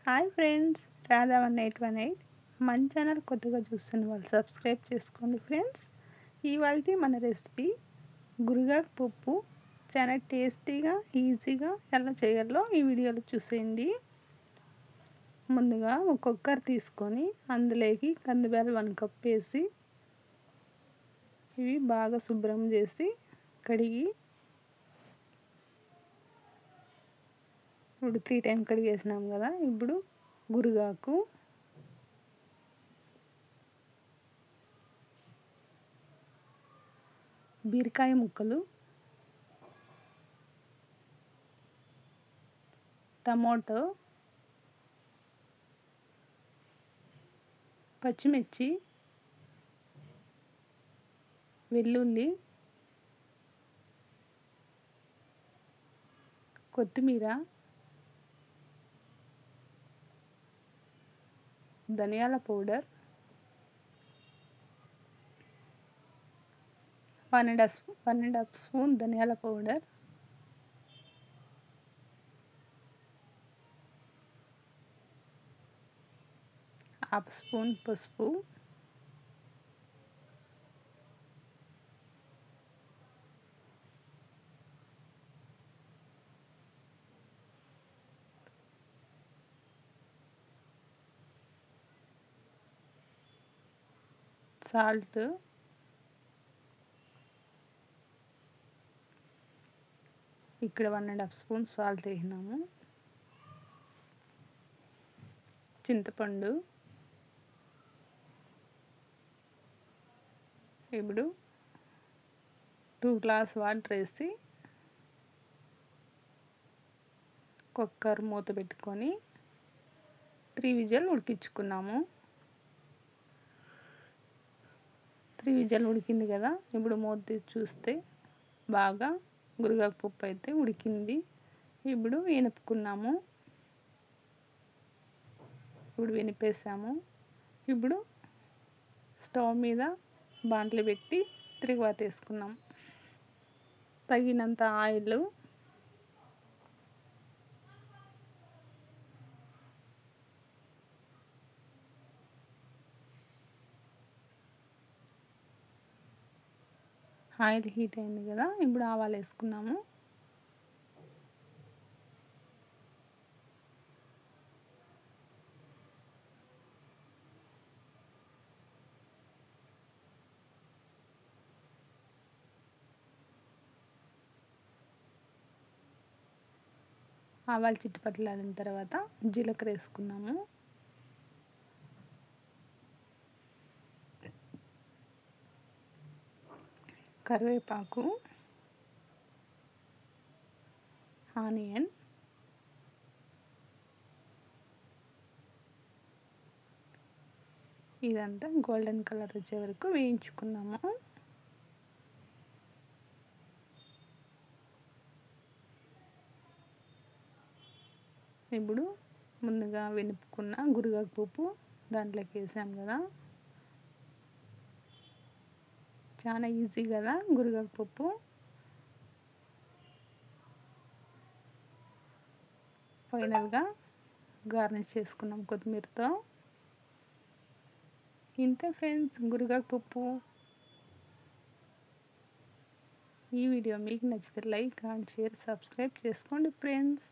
Hi friends, Radha 1818 మన channel కొత్తగా చూస్తున్న వాళ్ళు సబ్స్క్రైబ్ చేసుకోండి ఫ్రెండ్స్. ఇవాళ మన రెసిపీ గురగాకు పప్పు. చాలా టేస్టీగా ఈజీగా ఎలా చేయాలో ఈ వీడియోలో చూసేయండి. ముందుగా ఒక కుక్కర్ తీసుకొని అందులోకి కందిబ్యాలు 1 కప్ వేసి ఇవి బాగా శుభ్రం చేసి కడిగి ఇప్పుడు 3 టైమ్స్ కడిగేసినాం కదా. ఇప్పుడు గురగాకు, బీరకాయ ముక్కలు, టమాటో, పచ్చిమిర్చి, వెల్లుల్లి, కొత్తిమీర, ధనియాల పౌడర్, 1.5 స్పూన్ ధనియాల పౌడర్, హాఫ్ స్పూన్ పసుపు, సాల్ట్, ఇక్కడ 1.5 స్పూన్ సాల్ట్ వేసినాము, చింతపండు, ఇప్పుడు 2 గ్లాస్ వాటర్ వేసి కుక్కర్ మూత పెట్టుకొని 3 విజిల్ ఉడికించుకున్నాము. 3 విజిల్ ఉడికింది కదా. ఇప్పుడు మూత తీసి చూస్తే బాగా గురగాకు పప్పు అయితే ఉడికింది. ఇప్పుడు వెనుపుకున్నాము. ఇప్పుడు వెనిపేసాము. ఇప్పుడు స్టవ్ మీద బాండ్లు పెట్టి తిరుగుబాత వేసుకున్నాం. తగినంత ఆయిల్, ఆయిల్ హీట్ అయింది కదా. ఇప్పుడు ఆవాలు వేసుకున్నాము. ఆవాలు చిట్టుపట్లాడిన తర్వాత జీలకర్ర వేసుకున్నాము. కరివేపాకు, ఆనియన్, ఇదంతా గోల్డెన్ కలర్ వచ్చే వరకు వేయించుకున్నాము. ఇప్పుడు ముందుగా వెనుపుకున్న గురగాకు పప్పు దాంట్లోకి వేసాం కదా. చాలా ఈజీ కదా గురగాకు పప్పు. ఫైనల్గా గార్నిష్ చేసుకున్నాం కొత్తిమీరతో. ఇంతే ఫ్రెండ్స్, గురగాకు పప్పు. ఈ వీడియో మీకు నచ్చితే లైక్ అండ్ షేర్, సబ్స్క్రైబ్ చేసుకోండి ఫ్రెండ్స్.